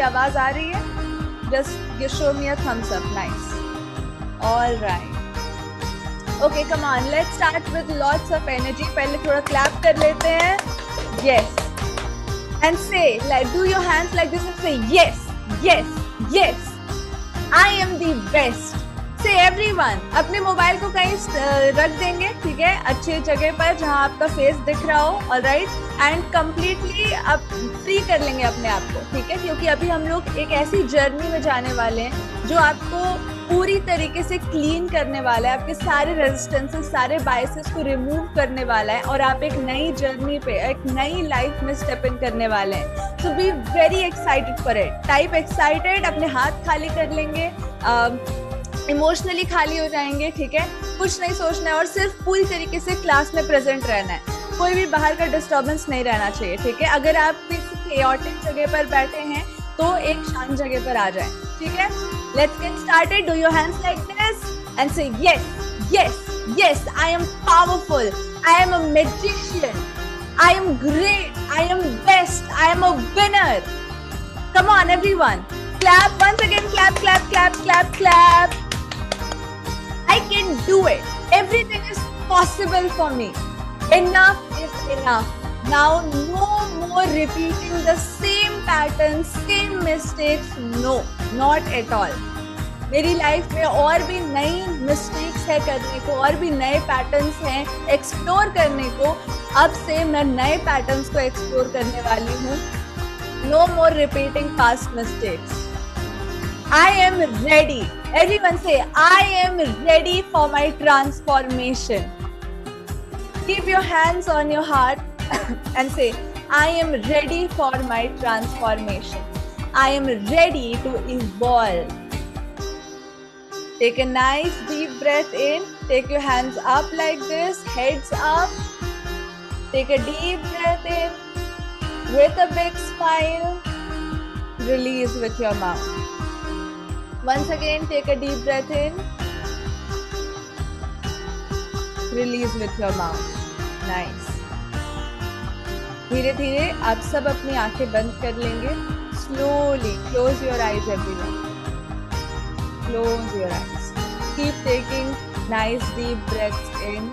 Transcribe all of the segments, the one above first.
आवाज आ रही है? Just give show me a thumbs up. Nice. Alright. Okay, come on, let's start with lots of energy. पहले थोड़ा क्लैप कर लेते हैं. Yes. And say, like, do your hands like this and say yes yes yes. I am the best. Say everyone. अपने mobile को कहीं रख देंगे, ठीक है, अच्छी जगह पर जहां आपका फेस दिख रहा हो. ऑलराइट. एंड कंप्लीटली आप फ्री कर लेंगे अपने आप को, ठीक है, क्योंकि अभी हम लोग एक ऐसी जर्नी में जाने वाले हैं जो आपको पूरी तरीके से क्लीन करने वाला है. आपके सारे रेजिस्टेंसेस, सारे बायसेस को रिमूव करने वाला है और आप एक नई जर्नी पे, एक नई लाइफ में स्टेप इन करने वाले हैं. So be very excited for it. Type excited. अपने हाथ खाली कर लेंगे, इमोशनली खाली हो जाएंगे, ठीक है. कुछ नहीं सोचना है और सिर्फ पूरी तरीके से क्लास में प्रेजेंट रहना है. कोई भी बाहर का डिस्टर्बेंस नहीं रहना चाहिए, ठीक है. अगर आप किसी केओटिक जगह पर बैठे हैं तो एक शांत जगह पर आ जाएं, ठीक है. Let's get started. Do your hands like this and say yes, yes, yes. I am powerful. I am a magician. I am great. I am best. I am a winner. Come on, everyone. Clap once again. Clap, clap, clap, clap, clap. I can do it. Everything is possible for me. Enough is enough. Now, no more repeating the same patterns, same mistakes. No, not at all. मेरी life में और भी नई mistakes है करने को, और भी नए पैटर्न्स हैं एक्सप्लोर करने को. अब से मैं नए पैटर्न्स को एक्सप्लोर करने वाली हूँ. No more repeating past mistakes. I am ready. Everyone say, I am ready for my transformation. Keep your hands on your heart and say, I am ready for my transformation. I am ready to evolve. Take a nice deep breath in. Take your hands up like this, heads up. Take a deep breath in with a big smile. Release with your mouth. Once again, take a deep breath in. Release with your mouth. Nice. धीरे धीरे आप सब अपनी आंखें बंद कर लेंगे. Slowly close your eyes, everyone. Close your eyes. Keep taking nice deep breaths in.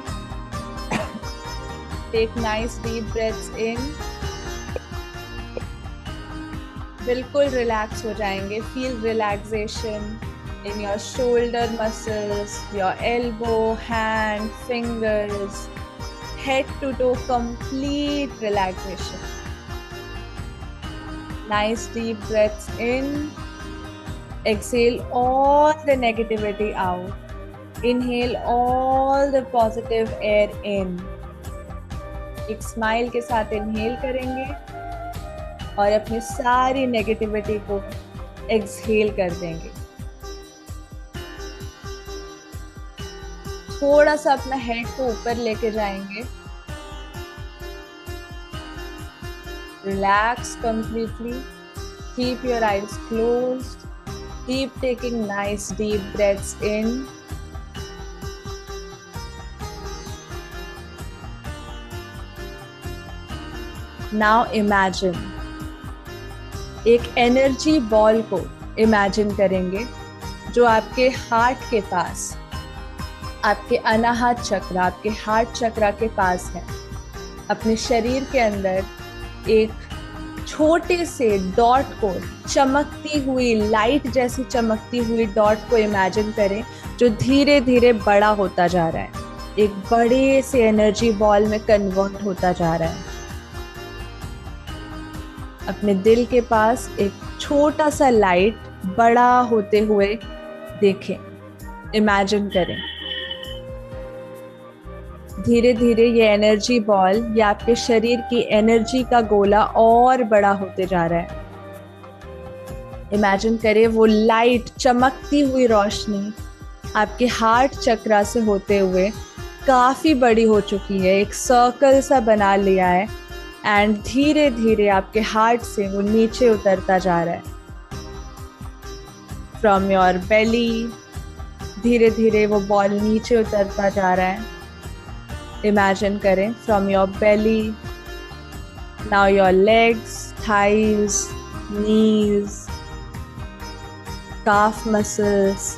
Take nice deep breaths in. बिल्कुल रिलैक्स हो जाएंगे. Feel relaxation in your shoulder muscles, your elbow, hand, fingers, head to toe, complete relaxation. Nice deep breaths in. Exhale all the negativity out. Inhale all the positive air in. एक smile के साथ inhale करेंगे और अपनी सारी negativity को exhale कर देंगे. थोड़ा सा अपना हेड को ऊपर लेके जाएंगे. Relax completely. Keep your eyes closed. Keep taking nice deep breaths in. Now imagine. एक एनर्जी बॉल को इमेजिन करेंगे जो आपके हार्ट के पास, आपके अनाहत चक्र, आपके हार्ट चक्र के पास है. अपने शरीर के अंदर एक छोटे से डॉट को, चमकती हुई लाइट जैसी चमकती हुई डॉट को इमेजिन करें जो धीरे धीरे बड़ा होता जा रहा है, एक बड़े से एनर्जी बॉल में कन्वर्ट होता जा रहा है. अपने दिल के पास एक छोटा सा लाइट बड़ा होते हुए देखें, इमेजिन करें. धीरे धीरे ये एनर्जी बॉल या आपके शरीर की एनर्जी का गोला और बड़ा होते जा रहा है. इमेजिन करें वो लाइट, चमकती हुई रोशनी आपके हार्ट चक्र से होते हुए काफी बड़ी हो चुकी है, एक सर्कल सा बना लिया है एंड धीरे धीरे आपके हार्ट से वो नीचे उतरता जा रहा है. फ्रॉम योर बेली धीरे धीरे वो बॉल नीचे उतरता जा रहा है. इमेजिन करें from your belly, now your legs, thighs, knees, calf muscles,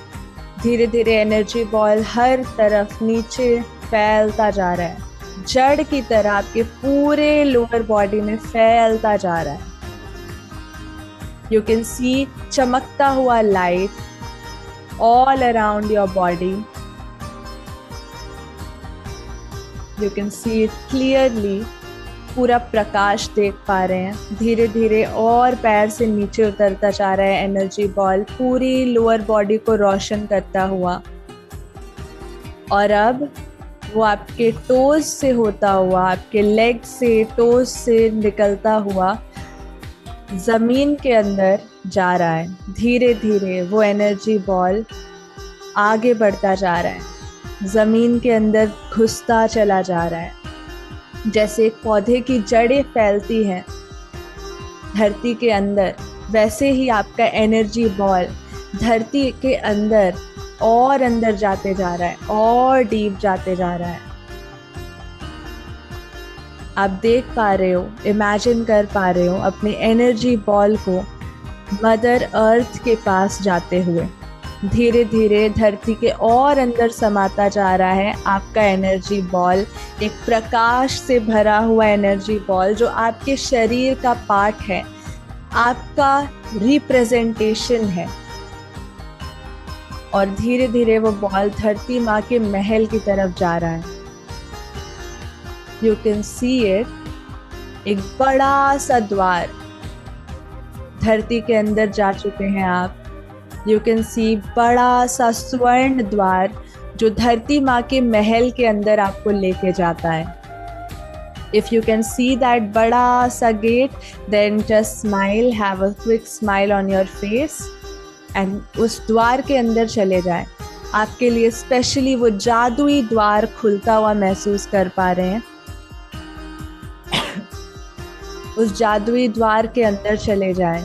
धीरे धीरे एनर्जी बॉल हर तरफ नीचे फैलता जा रहा है, जड़ की तरह आपके पूरे लोअर बॉडी में फैलता जा रहा है। यू कैन सी चमकता हुआ light all around your body. You can see it clearly, पूरा प्रकाश देख पा रहे हैं। धीरे धीरे और पैर से नीचे उतरता जा रहा है एनर्जी बॉल, पूरी लोअर बॉडी को रोशन करता हुआ। और अब वो आपके टोज से होता हुआ, आपके लेग से, टोज से निकलता हुआ ज़मीन के अंदर जा रहा है। धीरे धीरे वो एनर्जी बॉल आगे बढ़ता जा रहा है, ज़मीन के अंदर घुसता चला जा रहा है। जैसे एक पौधे की जड़ें फैलती हैं धरती के अंदर, वैसे ही आपका एनर्जी बॉल धरती के अंदर और अंदर जाते जा रहा है, और डीप जाते जा रहा है। आप देख पा रहे हो, इमेजिन कर पा रहे हो अपने एनर्जी बॉल को मदर अर्थ के पास जाते हुए। धीरे धीरे धरती के और अंदर समाता जा रहा है आपका एनर्जी बॉल, एक प्रकाश से भरा हुआ एनर्जी बॉल जो आपके शरीर का पार्ट है, आपका रिप्रेजेंटेशन है। और धीरे धीरे वो बॉल धरती माँ के महल की तरफ जा रहा है। यू कैन सी इट, एक बड़ा सा द्वार धरती के अंदर जा चुके हैं आप। यू कैन सी बड़ा सा स्वर्ण द्वार जो धरती माँ के महल के अंदर आपको लेके जाता है। If you can see that बड़ा सा gate, then just smile, have a quick smile on your face and उस द्वार के अंदर चले जाएं। आपके लिए स्पेशली वो जादुई द्वार खुलता हुआ महसूस कर पा रहे हैं। उस जादुई द्वार के अंदर चले जाएं।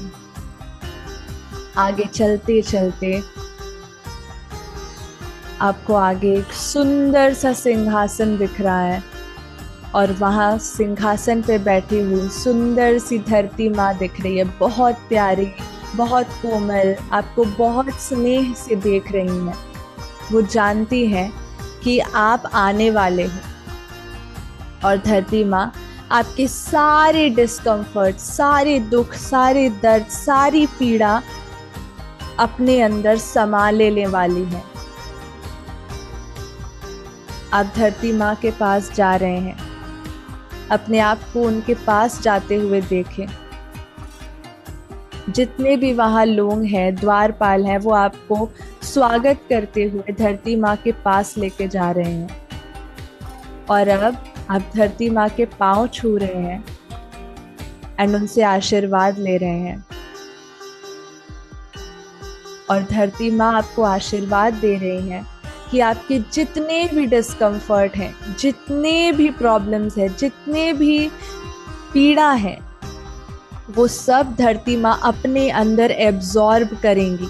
आगे चलते चलते आपको आगे एक सुंदर सा सिंहासन दिख रहा है, और वहाँ सिंहासन पे बैठी हुई सुंदर सी धरती माँ दिख रही है, बहुत प्यारी, बहुत कोमल, आपको बहुत स्नेह से देख रही हैं। वो जानती हैं कि आप आने वाले हो, और धरती माँ आपके सारे डिस्कम्फर्ट, सारे दुख, सारे दर्द, सारी पीड़ा अपने अंदर समा लेने वाली है। आप धरती माँ के पास जा रहे हैं, अपने आप को उनके पास जाते हुए देखें। जितने भी वहाँ लोग हैं, द्वारपाल हैं, वो आपको स्वागत करते हुए धरती माँ के पास लेके जा रहे हैं। और अब आप धरती माँ के पाँव छू रहे हैं एंड उनसे आशीर्वाद ले रहे हैं। और धरती माँ आपको आशीर्वाद दे रही हैं कि आपके जितने भी डिस्कम्फर्ट हैं, जितने भी प्रॉब्लम्स हैं, जितने भी पीड़ा है, वो सब धरती माँ अपने अंदर एब्जॉर्ब करेंगी।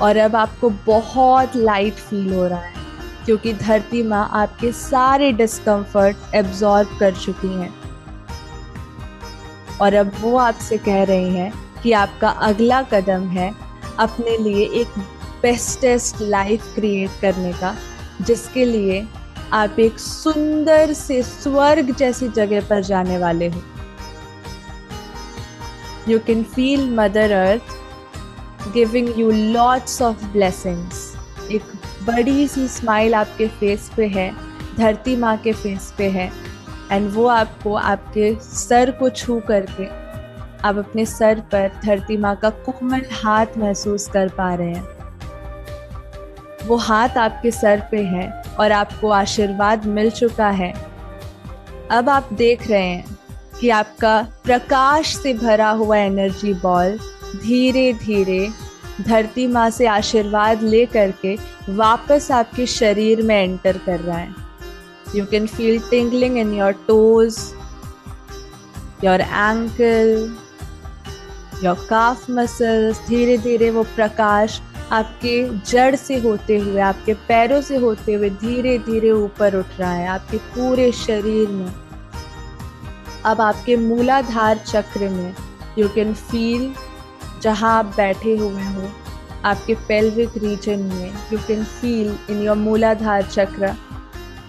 और अब आपको बहुत लाइट फील हो रहा है, क्योंकि धरती माँ आपके सारे डिस्कम्फर्ट एब्जॉर्ब कर चुकी हैं। और अब वो आपसे कह रही हैं कि आपका अगला कदम है अपने लिए एक बेस्टेस्ट लाइफ क्रिएट करने का, जिसके लिए आप एक सुंदर से स्वर्ग जैसी जगह पर जाने वाले हो। You can feel Mother Earth giving you lots of blessings. एक बड़ी सी स्माइल आपके फेस पे है, धरती माँ के फेस पे है, एंड वो आपको आपके सर को छू करके आप अपने सर पर धरती माँ का कोमल हाथ महसूस कर पा रहे हैं। वो हाथ आपके सर पे है और आपको आशीर्वाद मिल चुका है। अब आप देख रहे हैं कि आपका प्रकाश से भरा हुआ एनर्जी बॉल धीरे धीरे धरती माँ से आशीर्वाद ले करके वापस आपके शरीर में एंटर कर रहा है। You can feel tingling in your toes, your ankle, your calf muscles. धीरे धीरे वो प्रकाश आपके जड़ से होते हुए, आपके पैरों से होते हुए धीरे धीरे ऊपर उठ रहा है आपके पूरे शरीर में। अब आपके मूलाधार चक्र में यू कैन फील जहाँ आप बैठे हुए हो, आपके पेल्विक रीजन में, you can feel in your मूलाधार चक्र,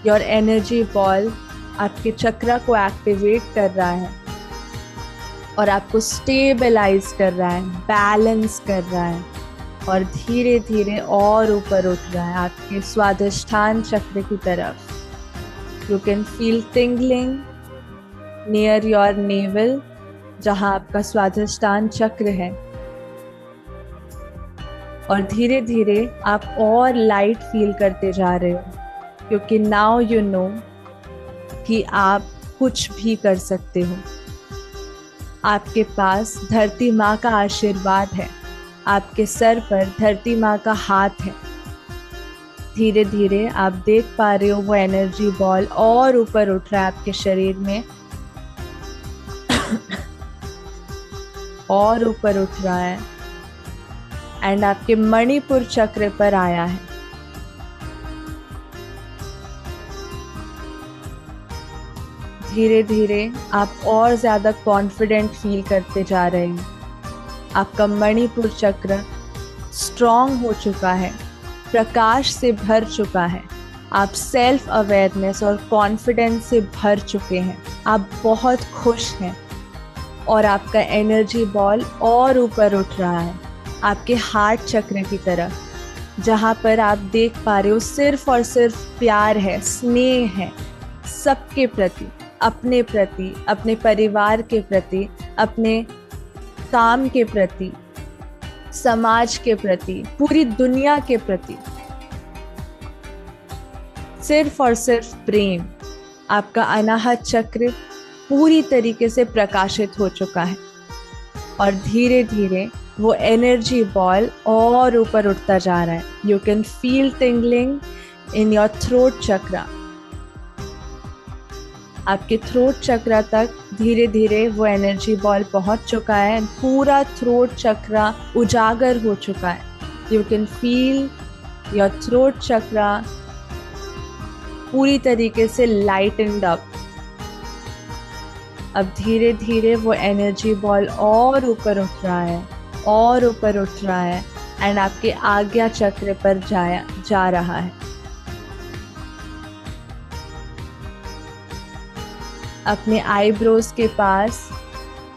योर एनर्जी बॉल आपके चक्र को एक्टिवेट कर रहा है और आपको स्टेबलाइज कर रहा है, बैलेंस कर रहा है और धीरे धीरे और ऊपर उठ रहा है आपके स्वादिष्ठान चक्र की तरफ। You can feel tingling near your naval, जहाँ आपका स्वादिष्ठान चक्र है, और धीरे धीरे आप और लाइट फील करते जा रहे हो, क्योंकि नाउ यू नो कि आप कुछ भी कर सकते हो। आपके पास धरती माँ का आशीर्वाद है, आपके सर पर धरती माँ का हाथ है। धीरे धीरे आप देख पा रहे हो वो एनर्जी बॉल और ऊपर उठ रहा है आपके शरीर में और ऊपर उठ रहा है एंड आपके मणिपुर चक्र पर आया है। धीरे धीरे आप और ज़्यादा कॉन्फिडेंट फील करते जा रहे हैं। आपका मणिपुर चक्र स्ट्रॉन्ग हो चुका है, प्रकाश से भर चुका है। आप सेल्फ अवेयरनेस और कॉन्फिडेंस से भर चुके हैं। आप बहुत खुश हैं और आपका एनर्जी बॉल और ऊपर उठ रहा है आपके हार्ट चक्र की तरफ, जहाँ पर आप देख पा रहे हो सिर्फ और सिर्फ प्यार है, स्नेह है सबके प्रति, अपने परिवार के प्रति, अपने काम के प्रति, समाज के प्रति, पूरी दुनिया के प्रति सिर्फ और सिर्फ प्रेम। आपका अनाहत चक्र पूरी तरीके से प्रकाशित हो चुका है और धीरे धीरे वो एनर्जी बॉल और ऊपर उठता जा रहा है। You can feel tingling in your throat चक्र। आपके थ्रोट चक्र तक धीरे धीरे वो एनर्जी बॉल पहुंच चुका है। पूरा थ्रोट चक्र उजागर हो चुका है। You can feel your throat चक्र पूरी तरीके से लाइटेंड अप। अब धीरे धीरे वो एनर्जी बॉल और ऊपर उठ रहा है और ऊपर उठ रहा है एंड आपके आज्ञा चक्र पर जा रहा है। अपने आईब्रोज के पास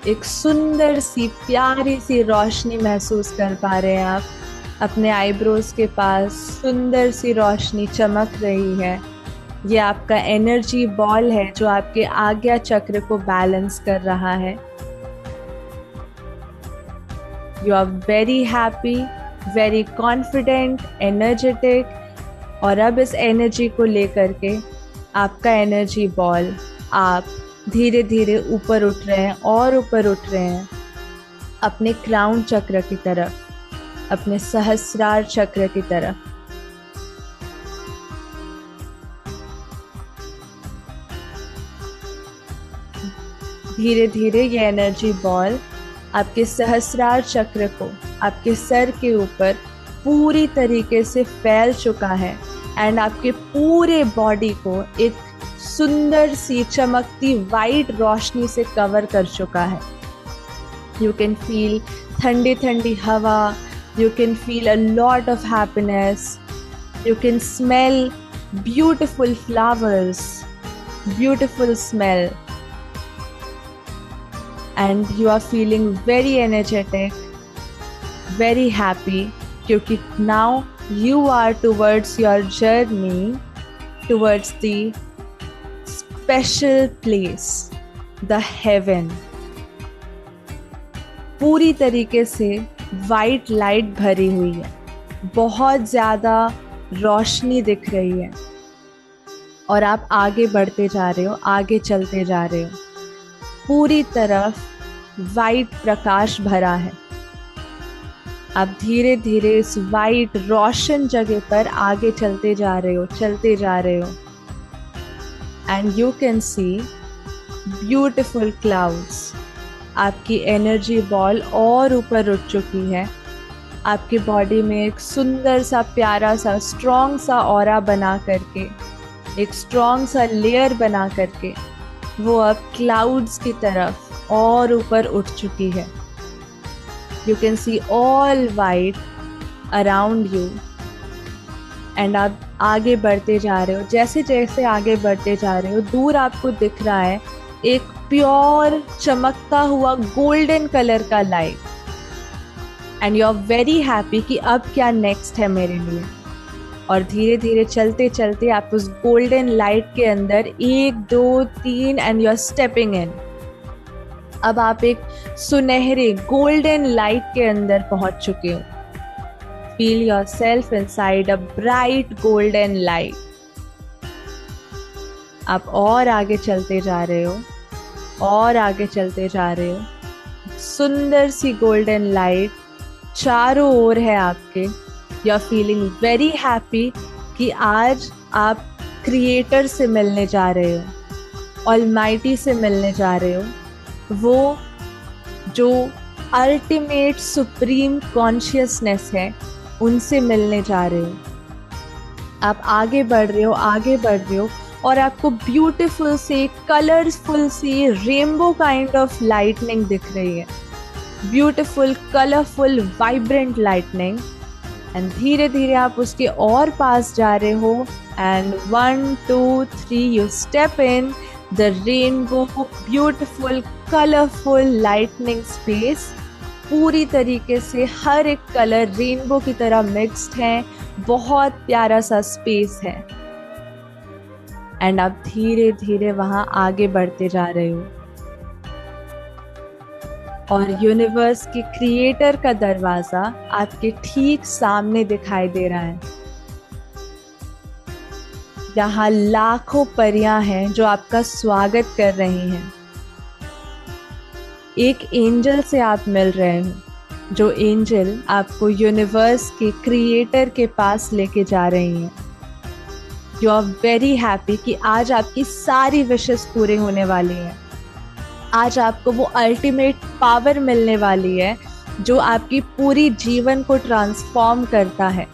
एक सुंदर सी प्यारी सी रोशनी महसूस कर पा रहे हैं आप। अपने आईब्रोज के पास सुंदर सी रोशनी चमक रही है। ये आपका एनर्जी बॉल है जो आपके आज्ञा चक्र को बैलेंस कर रहा है। You are very happy, very confident, energetic और अब इस एनर्जी को लेकर के आपका एनर्जी बॉल आप धीरे धीरे ऊपर उठ रहे हैं और ऊपर उठ रहे हैं अपने क्राउन चक्र की तरफ, अपने सहस्रार चक्र की तरफ। धीरे धीरे ये एनर्जी बॉल आपके सहस्रार चक्र को आपके सर के ऊपर पूरी तरीके से फैल चुका है एंड आपके पूरे बॉडी को एक सुंदर सी चमकती वाइट रोशनी से कवर कर चुका है। यू कैन फील ठंडी ठंडी हवा, you can feel a lot of happiness, you can smell beautiful flowers, beautiful smell and you are feeling very energetic, very happy क्योंकि now you are towards your journey towards the special place, the heaven। पूरी तरीके से white light भरी हुई है, बहुत ज़्यादा रोशनी दिख रही है और आप आगे बढ़ते जा रहे हो, आगे चलते जा रहे हो। पूरी तरफ वाइट प्रकाश भरा है। आप धीरे धीरे इस वाइट रोशन जगह पर आगे चलते जा रहे हो, चलते जा रहे हो and you can see beautiful clouds. आपकी एनर्जी बॉल और ऊपर उठ चुकी है। आपकी बॉडी में एक सुंदर सा प्यारा सा स्ट्रॉन्ग सा ऑरा बना करके, एक स्ट्रॉन्ग सा लेयर बना करके वो अब क्लाउड्स की तरफ और ऊपर उठ चुकी है। You can see all white around you. And आप आगे बढ़ते जा रहे हो, जैसे जैसे आगे बढ़ते जा रहे हो दूर आपको दिख रहा है एक प्योर चमकता हुआ गोल्डन कलर का light. And you are very happy कि अब क्या नेक्स्ट है मेरे लिए. और धीरे धीरे चलते चलते आप उस गोल्डन लाइट के अंदर 1 2 3 and you are stepping in. अब आप एक सुनहरे गोल्डन लाइट के अंदर पहुंच चुके हो. Feel yourself inside a bright golden light. आप और आगे चलते जा रहे हो और आगे चलते जा रहे हो. सुंदर सी गोल्डन लाइट चारों ओर है आपके. You are feeling very happy कि आज आप क्रिएटर से मिलने जा रहे हो, ऑलमाइटी से मिलने जा रहे हो, वो जो अल्टीमेट सुप्रीम कॉन्शियसनेस है उनसे मिलने जा रहे हो. आप आगे बढ़ रहे हो, आगे बढ़ रहे हो और आपको ब्यूटीफुल से कलरफुल सी रेनबो काइंड ऑफ लाइटनिंग दिख रही है. Beautiful colourful vibrant lightning. And धीरे धीरे आप उसके और पास जा रहे हो. And 1 2 3 you step in the rainbow beautiful colourful lightning space. पूरी तरीके से हर एक कलर रेनबो की तरह मिक्स्ड है. बहुत प्यारा सा स्पेस है. एंड आप धीरे धीरे वहां आगे बढ़ते जा रहे हो और यूनिवर्स के क्रिएटर का दरवाजा आपके ठीक सामने दिखाई दे रहा है. यहाँ लाखों परियां हैं जो आपका स्वागत कर रही हैं. एक एंजल से आप मिल रहे हो, जो एंजल आपको यूनिवर्स के क्रिएटर के पास लेके जा रही हैं. यू आर वेरी हैप्पी कि आज आपकी सारी विशेस पूरे होने वाली हैं. आज आपको वो अल्टीमेट पावर मिलने वाली है जो आपकी पूरी जीवन को ट्रांसफॉर्म करता है.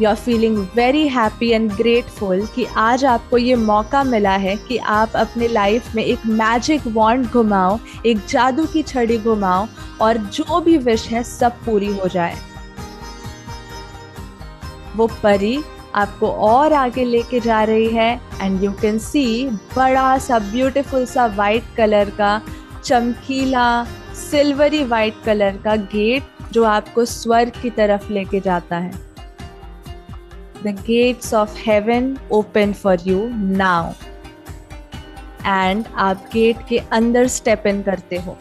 You are feeling very happy and grateful कि आज आपको ये मौका मिला है कि आप अपने लाइफ में एक मैजिक वॉन्ड घुमाओ, एक जादू की छड़ी घुमाओ और जो भी विश है सब पूरी हो जाए. वो परी आपको और आगे लेके जा रही है एंड यू कैन सी बड़ा सा ब्यूटीफुल सा वाइट कलर का चमकीला सिल्वरी वाइट कलर का गेट जो आपको स्वर्ग की तरफ लेके जाता है. The gates of heaven open for you now. And आप गेट के अंदर स्टेप इन करते हो.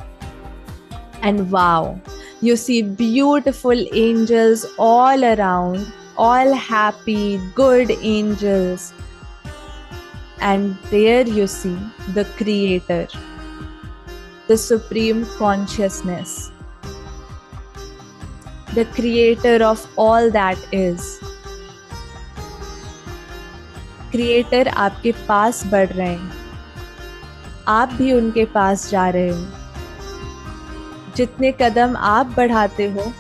And wow, you see beautiful angels all around, all happy, good angels. And there you see the Creator, the Supreme Consciousness, the Creator of all that is. Creator आपके पास बढ़ रहे हैं. आप भी उनके पास जा रहे हो. जितने कदम आप बढ़ाते हो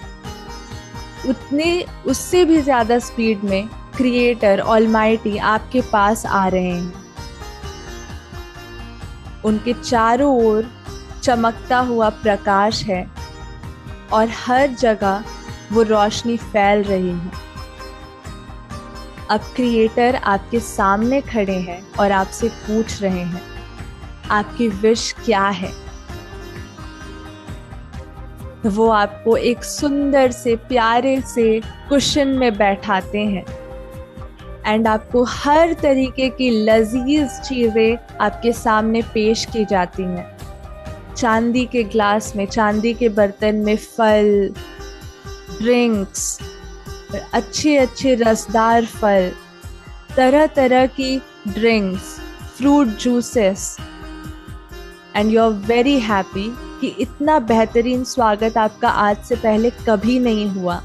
उतने उससे भी ज़्यादा स्पीड में क्रिएटर ऑलमाइटी आपके पास आ रहे हैं. उनके चारों ओर चमकता हुआ प्रकाश है और हर जगह वो रोशनी फैल रही है. अब क्रिएटर आपके सामने खड़े हैं और आपसे पूछ रहे हैं आपकी विश क्या है. वो आपको एक सुंदर से प्यारे से कुशन में बैठाते हैं एंड आपको हर तरीके की लजीज चीज़ें आपके सामने पेश की जाती हैं. चांदी के ग्लास में, चांदी के बर्तन में फल, ड्रिंक्स, अच्छे अच्छे रसदार फल, तरह तरह की drinks, fruit juices. And you are very happy कि इतना बेहतरीन स्वागत आपका आज से पहले कभी नहीं हुआ.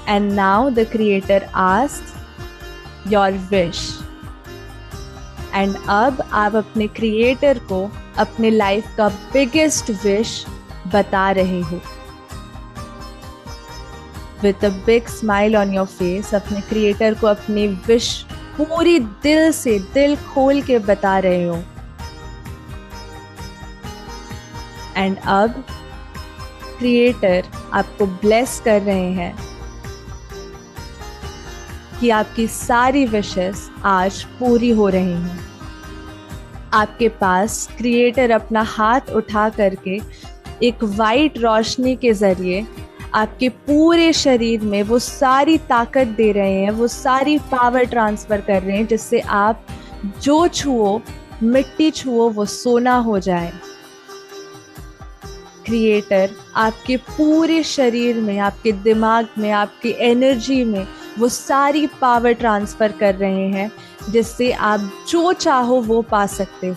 And now the creator asks your wish. And अब आप अपने क्रिएटर को अपने लाइफ का बिगेस्ट विश बता रहे हो. With a big smile on your face, अपने क्रिएटर को अपनी विश पूरी दिल से, दिल खोल के बता रही हूँ। एंड अब क्रिएटर आपको ब्लेस कर रहे हैं कि आपकी सारी विशेस आज पूरी हो रही हैं। आपके पास क्रिएटर अपना हाथ उठा करके एक वाइट रोशनी के जरिए आपके पूरे शरीर में वो सारी ताकत दे रहे हैं, वो सारी पावर ट्रांसफर कर रहे हैं, जिससे आप जो छुओ, मिट्टी छुओ, वो सोना हो जाए। क्रिएटर आपके पूरे शरीर में, आपके दिमाग में, आपकी एनर्जी में वो सारी पावर ट्रांसफर कर रहे हैं, जिससे आप जो चाहो वो पा सकते हो।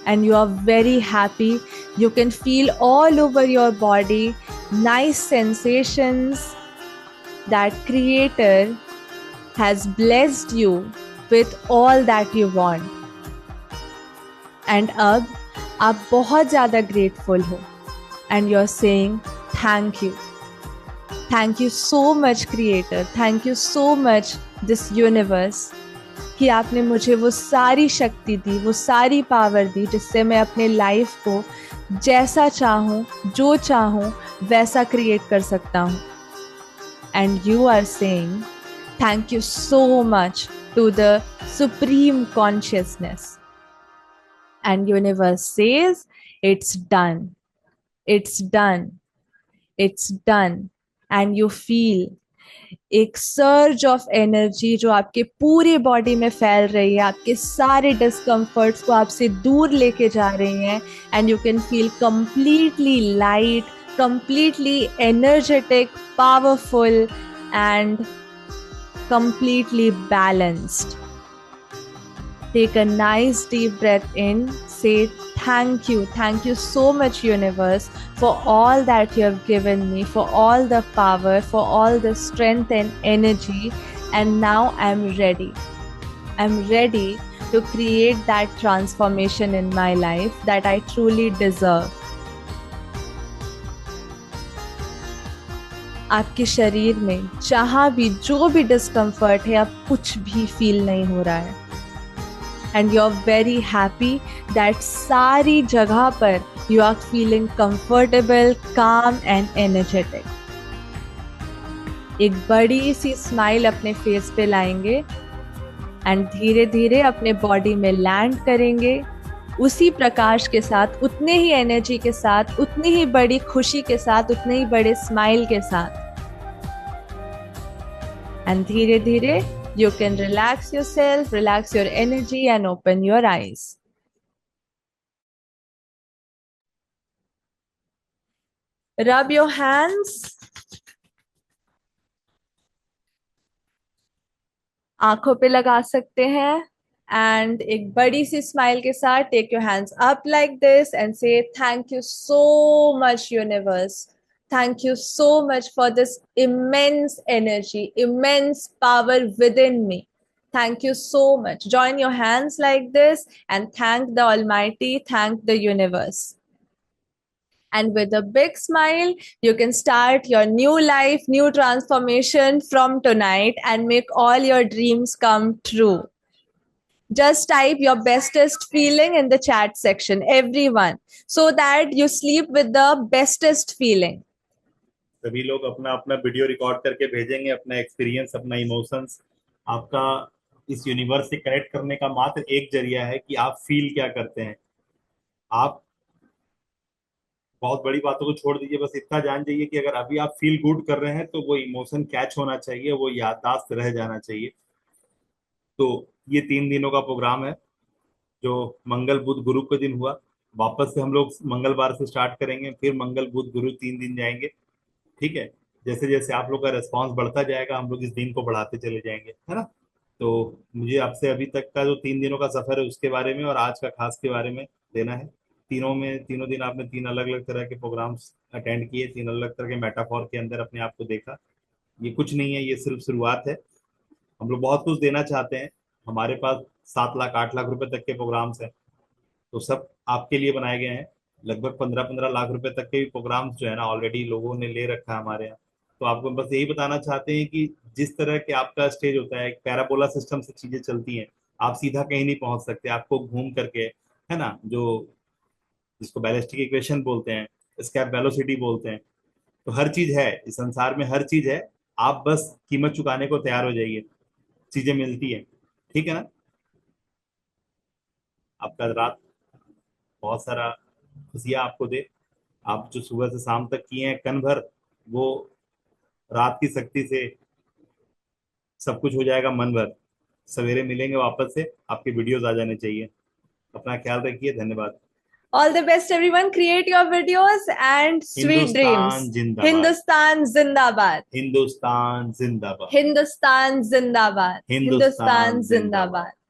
And you are very happy. You can feel all over your body nice sensations that Creator has blessed you with all that you want. And अब आप बहुत ज़्यादा grateful हो and you're saying thank you. Thank you so much Creator. Thank you so much this universe कि आपने मुझे वो सारी शक्ति दी, वो सारी पावर दी, जिससे मैं अपने लाइफ को जैसा चाहूँ, जो चाहूँ वैसा क्रिएट कर सकता हूँ. And you are saying thank you so much to the supreme consciousness. And universe says it's done, it's done, it's done. And you feel एक सर्ज ऑफ एनर्जी जो आपके पूरे बॉडी में फैल रही है, आपके सारे डिस्कम्फर्ट्स को आपसे दूर लेके जा रही हैं. And you can feel completely light, completely energetic, powerful and completely balanced. Take a nice deep breath in. Say thank you so much universe for all that you have given me, for all the power, for all the strength and energy. And now I'm ready to create that transformation in my life that I truly deserve. आपके शरीर में जहाँ भी जो भी discomfort है, अब कुछ भी फील नहीं हो रहा है. And you are very happy that सारी जगह पर you are feeling comfortable, calm and energetic. एक बड़ी सी स्माइल अपने फेस पे लाएंगे एंड धीरे धीरे अपने बॉडी में लैंड करेंगे, उसी प्रकाश के साथ, उतने ही एनर्जी के साथ, उतनी ही बड़ी खुशी के साथ, उतने ही बड़े स्माइल के साथ. एंड धीरे धीरे you can relax yourself, relax your energy and open your eyes. Rub your hands. आंखों पे लगा सकते हैं and एक बड़ी सी स्माइल के साथ take your hands up like this and say thank you so much universe. Thank you so much for this immense energy, immense power within me. Thank you so much. Join your hands like this and thank the Almighty, thank the universe. And with a big smile, you can start your new life, new transformation from tonight and make all your dreams come true. Just type your bestest feeling in the chat section, everyone, so that you sleep with the bestest feeling. सभी लोग अपना अपना video record करके भेजेंगे, अपना experience, अपना emotions. आपका इस यूनिवर्स से कनेक्ट करने का मात्र एक जरिया है कि आप फील क्या करते हैं. आप बहुत बड़ी बातों को छोड़ दीजिए, बस इतना जान जाइए कि अगर अभी आप फील गुड कर रहे हैं तो वो इमोशन कैच होना चाहिए, वो याददाश्त रह जाना चाहिए. तो ये 3 दिनों का प्रोग्राम है जो मंगल बुध गुरु के दिन हुआ. वापस से हम लोग मंगलवार से स्टार्ट करेंगे, फिर मंगल बुध गुरु 3 दिन जाएंगे. ठीक है. जैसे जैसे आप लोग का रिस्पांस बढ़ता जाएगा, हम लोग इस दिन को बढ़ाते चले जाएंगे, है ना. तो मुझे आपसे अभी तक का जो 3 दिनों का सफर है उसके बारे में और आज का खास के बारे में देना है. तीनों दिन आपने 3 अलग अलग तरह के प्रोग्राम्स अटेंड किए, 3 अलग तरह के मेटाफोर के अंदर अपने आप को देखा. ये कुछ नहीं है, ये सिर्फ शुरुआत है. हम लोग बहुत कुछ देना चाहते हैं. हमारे पास 7 लाख 8 लाख रुपए तक के प्रोग्राम्स हैं, तो सब आपके लिए बनाए गए हैं. लगभग 15-15 लाख रुपए तक के भी प्रोग्राम्स जो है ना ऑलरेडी लोगों ने ले रखा है हमारे यहाँ. तो आपको बस यही बताना चाहते हैं कि जिस तरह के आपका स्टेज होता है, एक पैराबोला सिस्टम से चीजें चलती हैं, आप सीधा कहीं नहीं पहुंच सकते, आपको घूम करके, है ना, जो जिसको बैलिस्टिक इक्वेशन बोलते हैं, स्केप वेलोसिटी बोलते हैं, तो हर चीज है इस संसार में, हर चीज है। आप बस कीमत चुकाने को तैयार हो जाइए, चीजें मिलती है। ठीक है ना? आपका रात बहुत सारा खुशियां आपको दे। आप जो सुबह से शाम तक किए हैं कन भर, वो रात की शक्ति से सब कुछ हो जाएगा मन भर। सवेरे मिलेंगे वापस से, आपके वीडियोस आ जाने चाहिए। अपना ख्याल रखिए, धन्यवाद। All the best, everyone. Create your videos and sweet Hindustan dreams. जिंदाबाद। Hindustan Zindabad. हिंदुस्तान जिंदाबाद। Hindustan Zindabad. हिंदुस्तान Hindustan जिंदाबाद। Zindabad.